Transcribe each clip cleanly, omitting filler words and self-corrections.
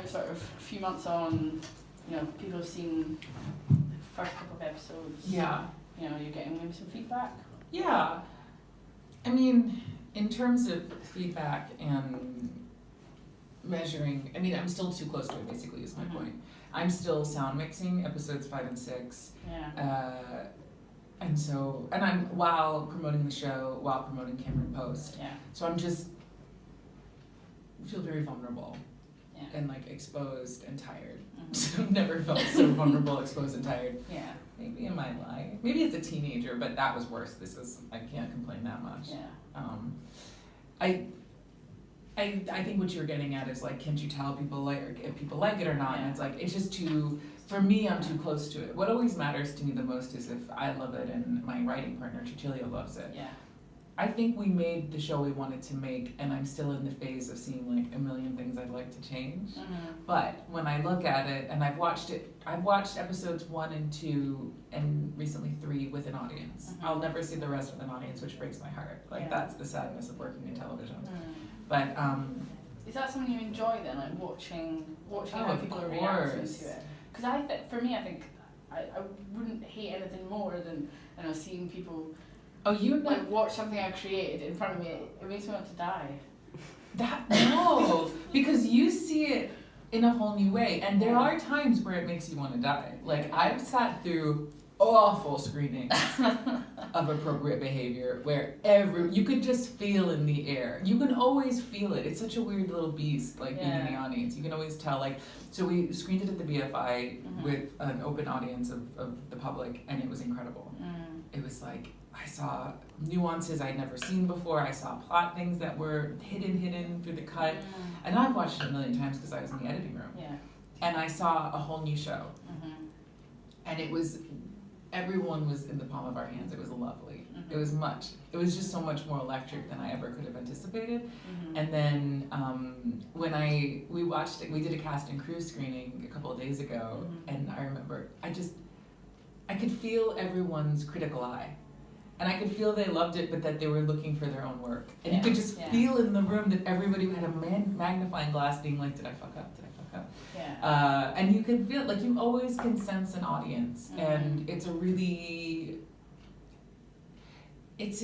sort of few months on, people have seen the first couple of episodes. Yeah. You're getting maybe some feedback? Yeah. I mean, in terms of feedback and measuring, I'm still too close to it, basically, is my point. I'm still sound mixing episodes 5 and 6. Yeah. And I'm, while promoting the show, while promoting Cameron Post. Yeah. So I'm just feel very vulnerable. Yeah. And exposed and tired. I've never felt so vulnerable, exposed and tired. Yeah. Maybe in my life. Maybe as a teenager, but that was worse. I can't complain that much. Yeah. I think what you're getting at is can't you tell people if people like it or not? Yeah. And it's just too, for me, I'm too close to it. What always matters to me the most is if I love it and my writing partner, Cecilia, loves it. Yeah. I think we made the show we wanted to make, and I'm still in the phase of seeing a million things I'd like to change. But when I look at it, and I've watched episodes 1 and 2, and recently 3 with an audience. I'll never see the rest with an audience, which breaks my heart. That's the sadness of working in television. But is that something you enjoy then, watching how people are reacting to it? Because for me, I think I wouldn't hate anything more than seeing people. Watch something I created in front of me. It makes me want to die. No, because you see it in a whole new way, and there are times where it makes you want to die. I've sat through awful screenings of appropriate behavior where you could just feel in the air. You can always feel it. It's such a weird little beast, being in the audience. You can always tell. So we screened it at the BFI with an open audience of the public, and it was incredible. It was I saw nuances I'd never seen before. I saw plot things that were hidden through the cut. And I've watched it a million times because I was in the editing room. Yeah. And I saw a whole new show. And everyone was in the palm of our hands. It was lovely. It was just so much more electric than I ever could have anticipated. And then when we watched it, we did a cast and crew screening a couple of days ago. And I remember, I could feel everyone's critical eye. And I could feel they loved it, but that they were looking for their own work. And you could just feel in the room that everybody had a magnifying glass being did I fuck up? Did I fuck up? Yeah. And you could feel, you always can sense an audience. And it's a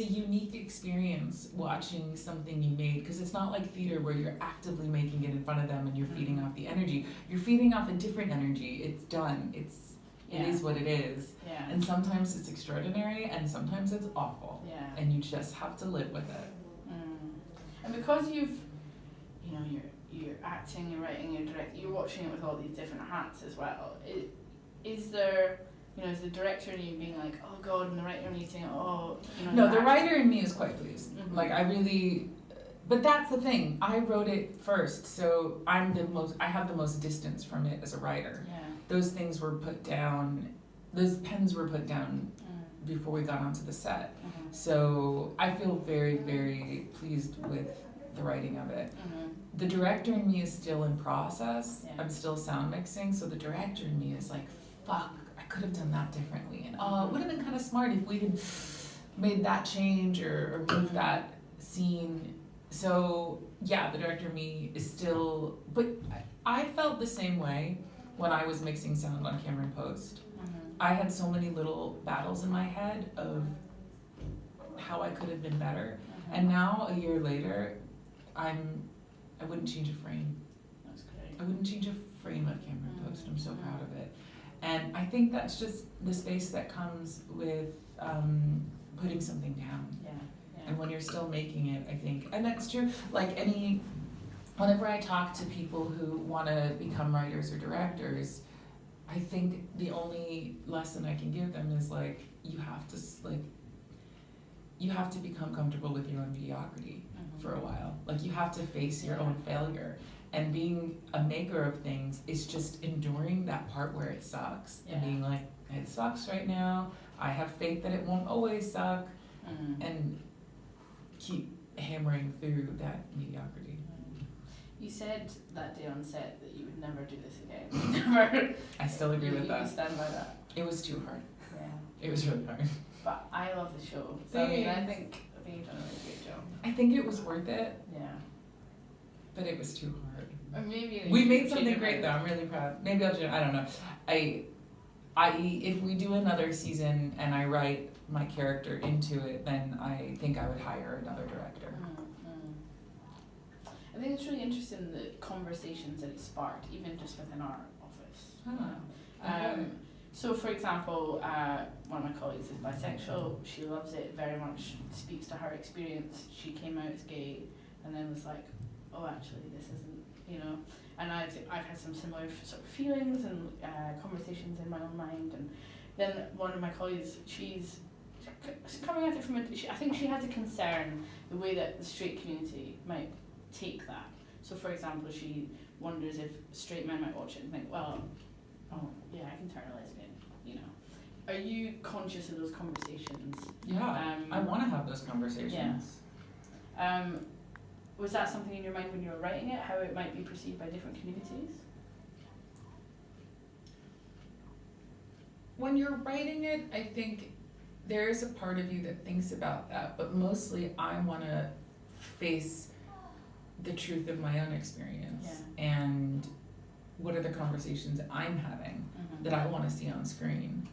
unique experience watching something you made, because it's not like theater where you're actively making it in front of them and you're feeding off the energy. You're feeding off a different energy. It's done. It is what it is. Yeah. And sometimes it's extraordinary and sometimes it's awful. Yeah. And you just have to live with it. And because you're acting, you're writing, you're directing, you're watching it with all these different hats as well. Is there, is the director in you being oh God, and the writer in you saying, oh, No, the writer in me is quite pleased. But that's the thing. I wrote it first, so I have the most distance from it as a writer. Yeah. Those things were put down, those pens were put down before we got onto the set. So I feel very, very pleased with the writing of it. The director in me is still in process. I'm still sound mixing, so the director in me is fuck, I could have done that differently. And it would have been kind of smart if we had made that change or moved that scene. So yeah, the director in me is still, but I felt the same way when I was mixing sound on Cameron Post. I had so many little battles in my head of how I could have been better. And now, a year later, I wouldn't change a frame. That's great. I wouldn't change a frame of Cameron Post. I'm so proud of it. And I think that's just the space that comes with putting something down. Yeah. And when you're still making it, I think, and that's true, whenever I talk to people who want to become writers or directors, I think the only lesson I can give them is you have to become comfortable with your own mediocrity for a while. You have to face your own failure. And being a maker of things is just enduring that part where it sucks and being it sucks right now. I have faith that it won't always suck, and keep hammering through that mediocrity. You said that day on set that you would never do this again. Never. I still agree with that. You stand by that. It was too hard. Yeah. It was really hard. But I love the show. So I think you've done a really great job. I think it was worth it. Yeah. But it was too hard. Or maybe we made something great though. I'm really proud. Maybe I don't know. If we do another season and I write my character into it, then I think I would hire another director. I think it's really interesting the conversations that it sparked, even just within our office. Okay. So, for example, one of my colleagues is bisexual. She loves it very much. Speaks to her experience. She came out as gay, and then was like, "Oh, actually, this isn't," you know. And I've had some similar sort of feelings and conversations in my own mind. And then one of my colleagues, she's coming at it from I think she has a concern the way that the straight community might take that. So, for example, she wonders if straight men might watch it and think, well, oh yeah, I can turn a lesbian, you know. Are you conscious of those conversations? Yeah, I want to have those conversations. Yeah. Was that something in your mind when you were writing it, how it might be perceived by different communities? When you're writing it, I think there is a part of you that thinks about that, but mostly I want to face the truth of my own experience and what are the conversations I'm having that I want to see on screen.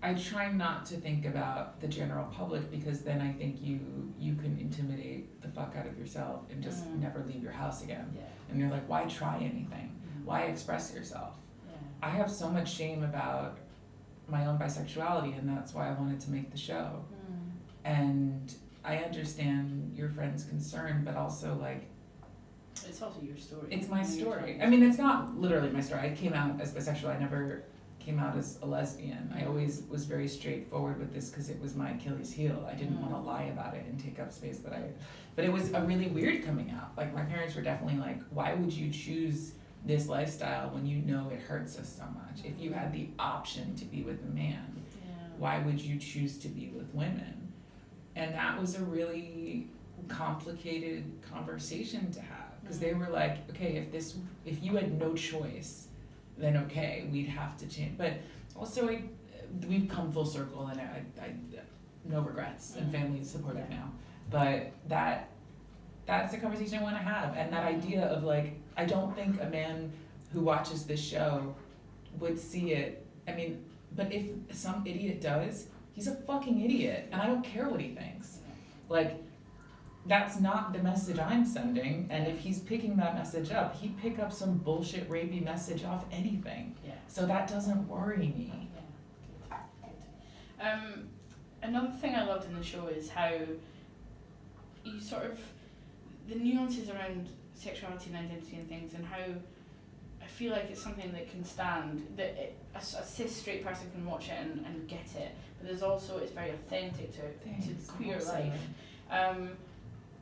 I try not to think about the general public because then I think you can intimidate the fuck out of yourself and just never leave your house again. Yeah. And you're like, why try anything? Why express yourself? Yeah. I have so much shame about my own bisexuality, and that's why I wanted to make the show. And I understand your friend's concern, but also like, it's also your story. it's my story. I mean, it's not literally my story. I came out as bisexual. I never came out as a lesbian. I always was very straightforward with this because it was my Achilles heel. I didn't want to lie about it and take up space but it was a really weird coming out. Like my parents were definitely like, why would you choose this lifestyle when you know it hurts us so much? If you had the option to be with a man, why would you choose to be with women? And that was a really complicated conversation to have because they were like, okay, if you had no choice, then okay, we'd have to change. But also, we've come full circle, and I no regrets, and family's supportive now. But that's a conversation I want to have, and that idea of like, I don't think a man who watches this show would see it. I mean, but if some idiot does, he's a fucking idiot, and I don't care what he thinks. Like, that's not the message I'm sending, and if he's picking that message up, he'd pick up some bullshit rapey message off anything. Yeah. So that doesn't worry me. Yeah. Good. Another thing I loved in the show is how you sort of, the nuances around sexuality and identity and things, and how I feel like it's something that can stand, that a cis straight person can watch it and get it, but there's also, it's very authentic to queer life.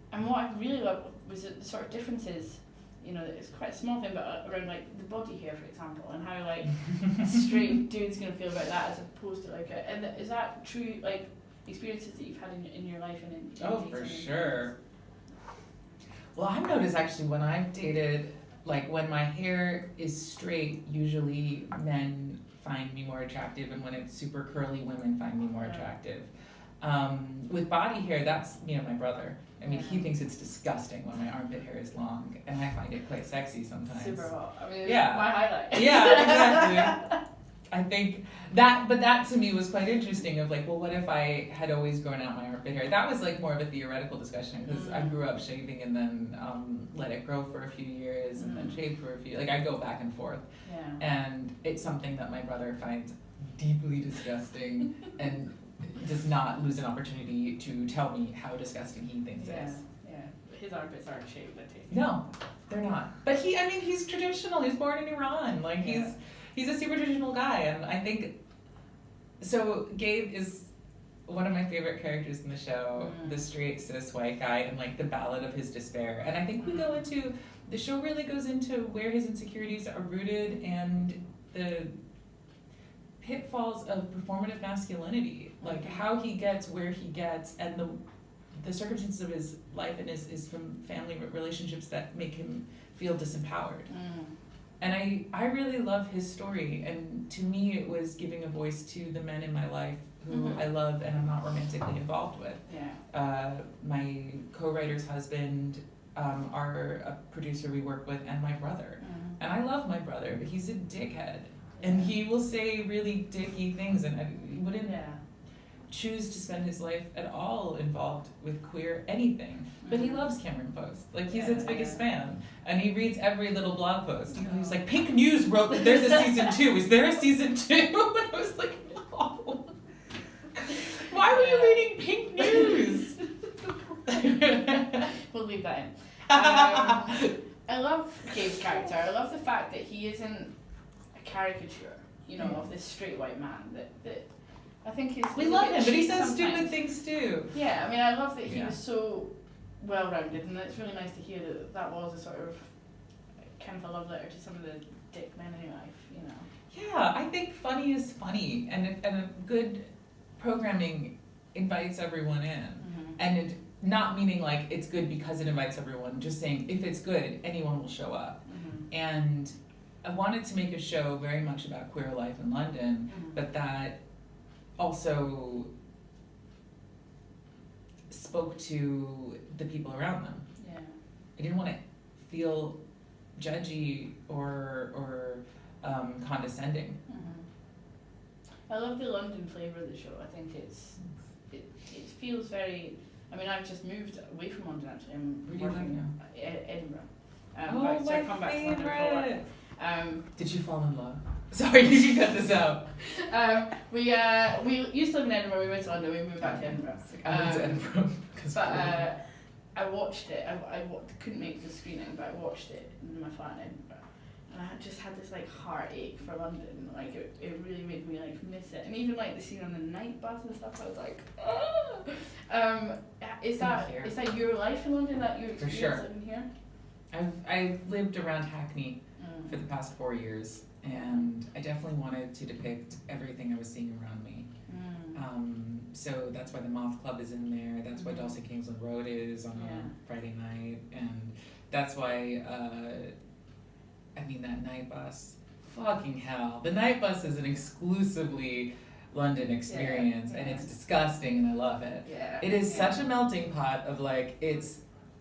And what I really loved was the sort of differences, you know, it's quite a small thing, but around like the body hair, for example, and how like a straight dude's gonna feel about that as opposed to like and is that true, like experiences that you've had in your life and in oh, for sure. Well, I've noticed actually when I've dated, like when my hair is straight, usually men find me more attractive, and when it's super curly, women find me more attractive. With body hair, that's me and my brother. I mean, he thinks it's disgusting when my armpit hair is long, and I find it quite sexy sometimes. Super hot. I mean, yeah. My highlight. Yeah, exactly. I think that, but that to me was quite interesting of like, well, what if I had always grown out my armpit hair? That was like more of a theoretical discussion because I grew up shaving and then let it grow for a few years and then shave for a few, like I go back and forth. Yeah. And it's something that my brother finds deeply disgusting and does not lose an opportunity to tell me how disgusting he thinks it is. Yeah, his armpits aren't shaved, I take it. No, they're not. But he's traditional. He's born in Iran. Like he's a super traditional guy, and I think so. Gabe is one of my favorite characters in the show, the straight cis white guy, and like the ballad of his despair. And I think the show really goes into where his insecurities are rooted and the pitfalls of performative masculinity, like how he gets where he gets, and the circumstances of his life and is from family relationships that make him feel disempowered. And I really love his story, and to me it was giving a voice to the men in my life who I love and I'm not romantically involved with. Yeah. My co-writer's husband, are a producer we work with, and my brother. And I love my brother, but he's a dickhead. And he will say really dicky things, and I wouldn't choose to spend his life at all involved with queer anything. But he loves Cameron Post. Like, he's its biggest fan. And he reads every little blog post. He was like, Pink News wrote that there's a season 2. Is there a season 2? And I was like, no. Why were you reading Pink News? We'll leave that in. I love Gabe's character. I love the fact that he isn't a caricature, you know, of this straight white man that I think is. We love him, but he says stupid things too. Yeah, I mean, I love that he was so well-rounded, and it's really nice to hear that that was a sort of kind of a love letter to some of the dick men in life, you know. Yeah, I think funny is funny, and a good programming invites everyone in, and it, not meaning like it's good because it invites everyone, just saying if it's good, anyone will show up. And I wanted to make a show very much about queer life in London, but that also spoke to the people around them. Yeah. I didn't want to feel judgy or condescending. I love the London flavour of the show. I think it feels very. I mean, I've just moved away from London actually. I'm working in Edinburgh. Oh, so I come back to London for work. Did you fall in love? Sorry, did you cut this out? We used to live in Edinburgh. We went to London. We moved back to Edinburgh. I went to Edinburgh. But I watched it. I couldn't make the screening, but I watched it in my flat in Edinburgh. And I just had this like heartache for London. Like it really made me like miss it. And even like the scene on the night bus and stuff, I was like, oh. Is that your life in London? That your experience living here? I've lived around Hackney for the past 4 years, and I definitely wanted to depict everything I was seeing around me. So that's why the Moth Club is in there. That's why Dulcie Kingsland Road is on a Friday night, and that's why. That night bus, fucking hell. The night bus is an exclusively London experience, and it's disgusting, and I love it. Yeah. It is such a melting pot of like, it's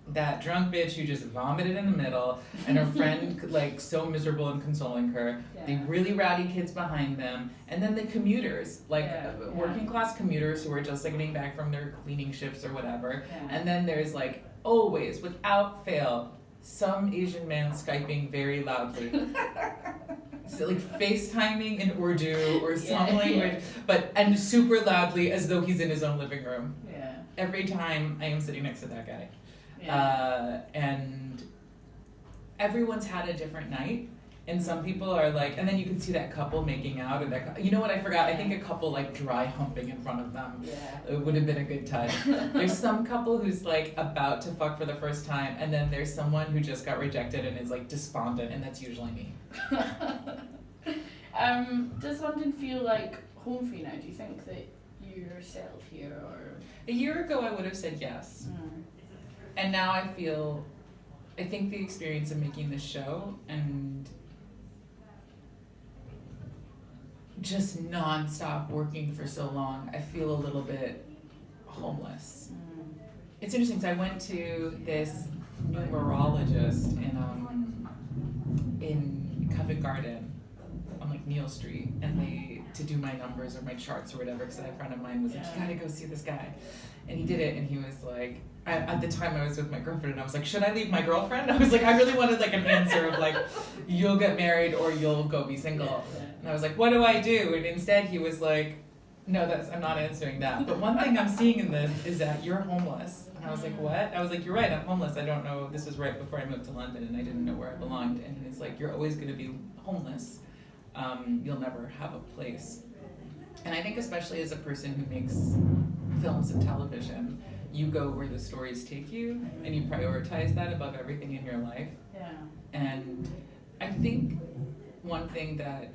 that drunk bitch who just vomited in the middle, and her friend like so miserable and consoling her, the really rowdy kids behind them, and then the commuters, like working class commuters who are just like getting back from their cleaning shifts or whatever, and then there's like always, without fail, some Asian man Skyping very loudly. So like FaceTiming in Urdu or some language, and super loudly as though he's in his own living room. Yeah. Every time I am sitting next to that guy. Yeah. And everyone's had a different night. And some people are like, and then you can see that couple making out, or that, you know what I forgot? I think a couple like dry humping in front of them. Yeah. It would have been a good touch. There's some couple who's like about to fuck for the first time, and then there's someone who just got rejected and is like despondent, and that's usually me. Does London feel like home for you now? Do you think that you're settled here, or? A year ago I would have said yes. And now I think the experience of making this show and just non-stop working for so long, I feel a little bit homeless. It's interesting, because I went to this numerologist in Covent Garden on like Neal Street, and to do my numbers or my charts or whatever, because a friend of mine was like, you gotta go see this guy. And he did it, and he was like, at the time I was with my girlfriend, and I was like, should I leave my girlfriend? I was like, I really wanted like an answer of like, you'll get married or you'll go be single. And I was like, what do I do? And instead he was like, no, I'm not answering that. But one thing I'm seeing in this is that you're homeless. And I was like, what? I was like, you're right, I'm homeless. I don't know. This was right before I moved to London, and I didn't know where I belonged. And it's like, you're always going to be homeless. You'll never have a place. And I think especially as a person who makes films and television, you go where the stories take you, and you prioritize that above everything in your life. Yeah. And I think one thing that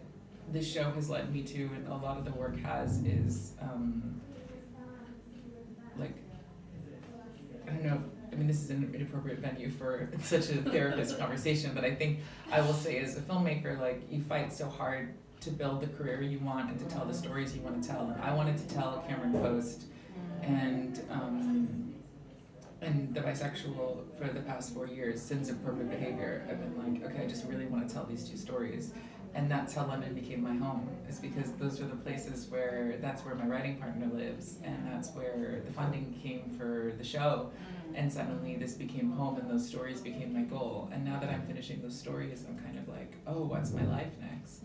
this show has led me to, and a lot of the work has, is like, I don't know, I mean, this is an inappropriate venue for such a therapist conversation, but I think I will say as a filmmaker, like, you fight so hard to build the career you want and to tell the stories you want to tell. And I wanted to tell Cameron Post and the Bisexual for the past 4 years, Sins of Perfect Behavior. I've been like, okay, I just really want to tell these two stories. And that's how London became my home, is because those are the places that's where my writing partner lives, and that's where the funding came for the show. And suddenly this became home, and those stories became my goal. And now that I'm finishing those stories, I'm kind of like, oh, what's my life next?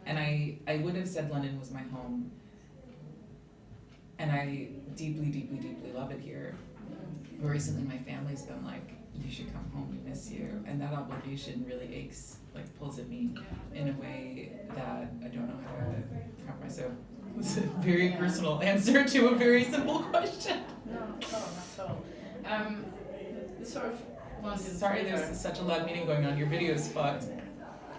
And I would have said London was my home, and I deeply, deeply, deeply love it here. But recently my family's been like, you should come home, we miss you. And that obligation really aches, like pulls at me in a way that I don't know how to wrap myself. It's a very personal answer to a very simple question. No, not at all. The sort of London Sorry, flavour. there's such a loud meeting going on. Your video's fucked.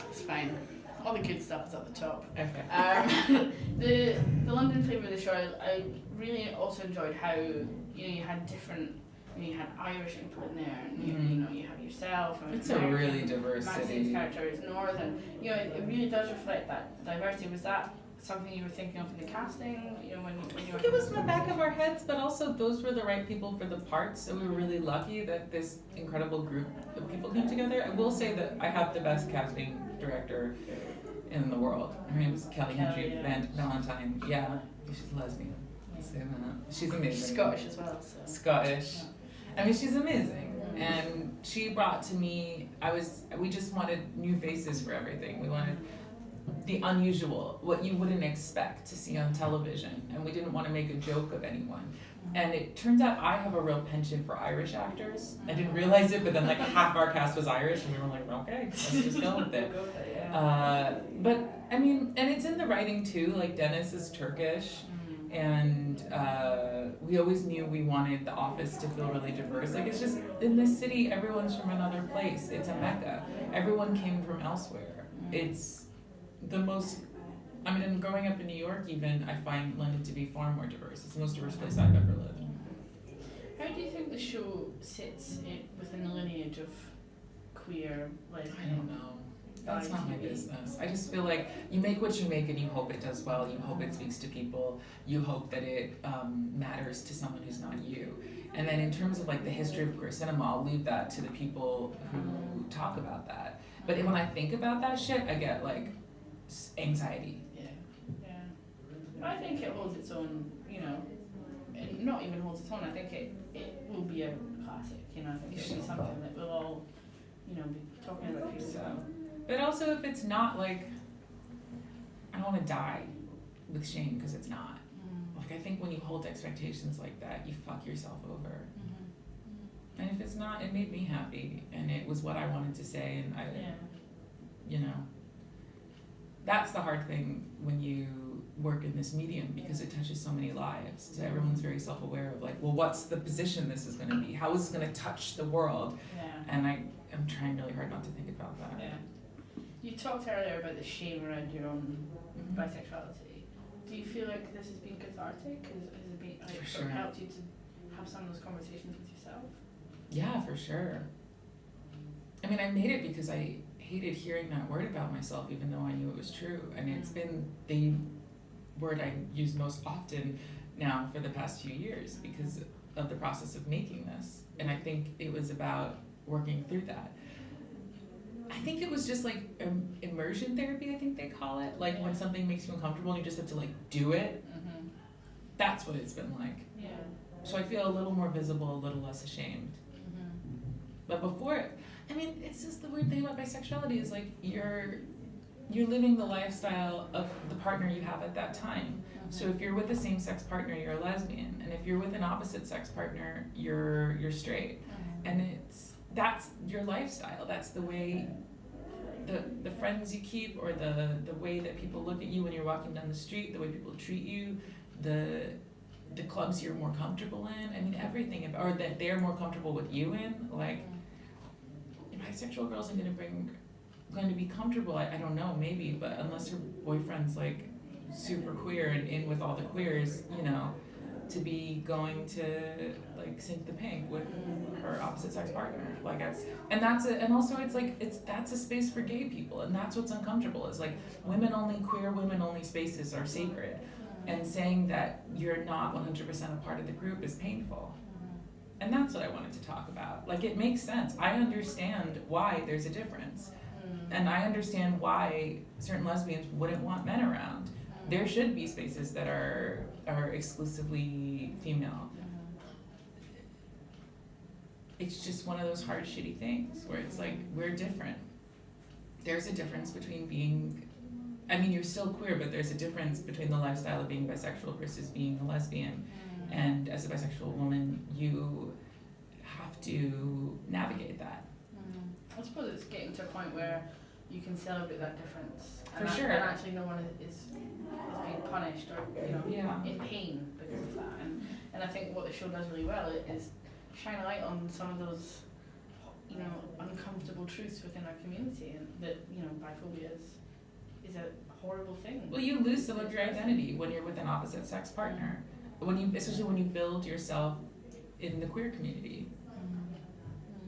It's fine. All the good stuff is at the top. Okay. The London flavour of the show, I really also enjoyed how you had different. You had Irish people in there, and you have yourself. And it's a really diverse city. Character is Northern. It really does reflect that diversity. Was that something you were thinking of in the casting? When you were. I think it was in the back of our heads, but also those were the right people for the parts. So we were really lucky that this incredible group of people came together. I will say that I have the best casting director in the world. Her name is Kelly Hendry Valentine. Yeah, she's a lesbian. She's amazing. She's Scottish as well. So. Scottish. Yeah. I mean, she's amazing, and she brought to me, we just wanted new faces for everything. We wanted the unusual, what you wouldn't expect to see on television, and we didn't want to make a joke of anyone. And it turns out I have a real penchant for Irish actors. I didn't realize it, but then like half our cast was Irish, and we were like, okay, let's just go with it. But I mean, and it's in the writing too, like Dennis is Turkish. And we always knew we wanted the office to feel really diverse. Like, it's just, in this city, everyone's from another place. It's a mecca. Everyone came from elsewhere. It's the most, and growing up in New York even, I find London to be far more diverse. It's the most diverse place I've ever lived. How do you think the show sits within the lineage of queer, lesbian? I don't know. That's not my business. I just feel like you make what you make and you hope it does well. You hope it speaks to people. You hope that it matters to someone who's not you. And then in terms of like the history of queer cinema, I'll leave that to the people who talk about that. But when I think about that shit, I get like anxiety. Yeah. I think it holds its own, and not even holds its own. I think it will be a classic. I think it'll be something that we'll all, be talking about. So. But also, if it's not, like, I don't want to die with shame because it's not. Like, I think when you hold expectations like that, you fuck yourself over. And if it's not, it made me happy, and it was what I wanted to say, and that's the hard thing when you work in this medium, because it touches so many lives. So everyone's very self-aware of, like, well, what's the position this is going to be? How is this going to touch the world? And I'm trying really hard not to think about that. You talked earlier about the shame around your own bisexuality. Do you feel like this has been cathartic? Has it been sort of helped you to have some of those conversations with yourself? Yeah, for sure. I made it because I hated hearing that word about myself, even though I knew it was true. And it's been the word I use most often now for the past few years because of the process of making this. And I think it was about working through that. I think it was just like immersion therapy, I think they call it. Like when something makes you uncomfortable and you just have to like do it. That's what it's been like. So I feel a little more visible, a little less ashamed. But before, it's just the weird thing about bisexuality is like you're living the lifestyle of the partner you have at that time. So if you're with a same-sex partner, you're a lesbian, and if you're with an opposite-sex partner, you're straight. And that's your lifestyle. That's the way the friends you keep, or the way that people look at you when you're walking down the street, the way people treat you, the clubs you're more comfortable in. Everything, or that they're more comfortable with you in. Like, bisexual girls are going to be comfortable. I don't know, maybe, but unless her boyfriend's like super queer and in with all the queers, to be going to like Sink the Pink with her opposite sex partner. Like and also that's a space for gay people, and that's what's uncomfortable is like queer women only spaces are sacred, and saying that you're not 100% a part of the group is painful. And that's what I wanted to talk about. Like, it makes sense. I understand why there's a difference. And I understand why certain lesbians wouldn't want men around. There should be spaces that are exclusively female. It's just one of those hard, shitty things where it's like, we're different. There's a difference between you're still queer, but there's a difference between the lifestyle of being bisexual versus being a lesbian. And as a bisexual woman, you have to navigate that. I suppose it's getting to a point where you can celebrate that difference. Sure. And actually no one is being punished or in pain because of that. And I think what the show does really well is shine a light on some of those uncomfortable truths within our community, and that biphobia is a horrible thing. Well, you lose some of your identity when you're with an opposite sex partner. Especially when you build yourself in the queer community,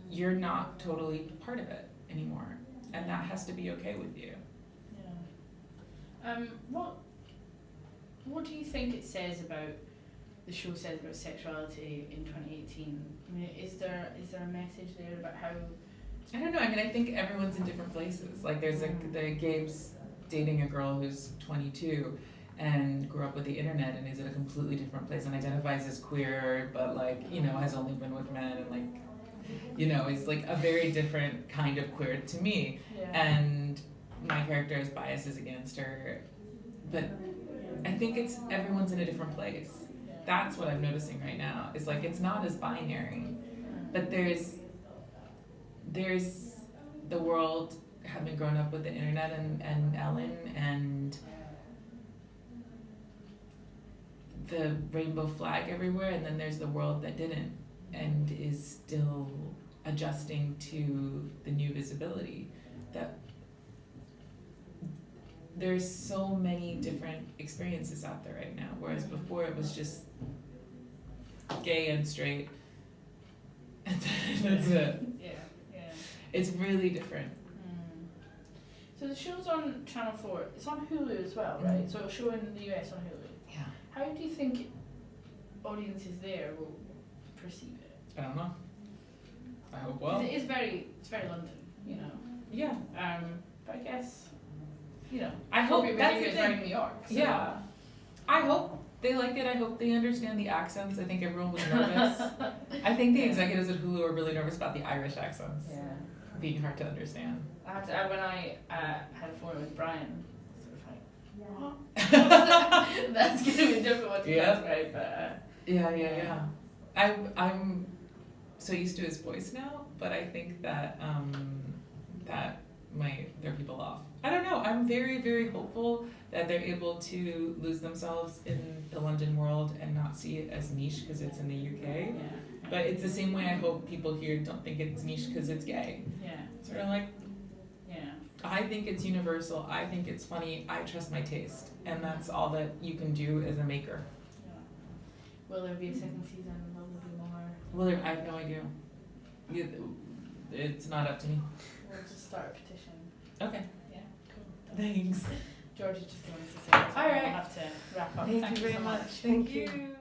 you're not totally part of it anymore, and that has to be okay with you. Yeah. What do you think it says about the show says about sexuality in 2018? I mean, is there a message there about how? I don't know. I mean, I think everyone's in different places. Like, there's the Gabe's dating a girl who's 22. And grew up with the internet and is in a completely different place and identifies as queer, but has only been with men and is like a very different kind of queer to me. Yeah. And my character has biases against her, but I think everyone's in a different place. That's what I'm noticing right now. Is like it's not as binary, but there's the world having grown up with the internet and Ellen and the rainbow flag everywhere, and then there's the world that didn't and is still adjusting to the new visibility. That there's so many different experiences out there right now, whereas before it was just gay and straight and that's it. Yeah. It's really different. So the show's on Channel 4. It's on Hulu as well, right? So it'll show in the US on Hulu. Yeah. How do you think audiences there will perceive it? I don't know. I hope well. It's very London, Yeah. But I guess, I hope that's the it's thing. very New York. So. Yeah. I hope they like it. I hope they understand the accents. I think everyone was nervous. I think the executives at Hulu are really nervous about the Irish accents. Yeah. Being hard to understand. When I had a forum with Brian, sort of like, that's going to be a different one to translate, but... Yeah. I'm so used to his voice now, but I think that that might throw people off. I don't know. I'm very, very hopeful that they're able to lose themselves in the London world and not see it as niche because it's in the UK. Yeah. But it's the same way I hope people here don't think it's niche because it's gay. Yeah. Sort of like, I think it's universal. I think it's funny. I trust my taste. And that's all that you can do as a maker. Yeah. Will there be a second season? Will there be more? I have no idea. It's not up to me. We'll just start a petition. Okay. Yeah, cool. Thanks. George is just going to say, so all right. We'll have to wrap up. Thank you very much. Thank you.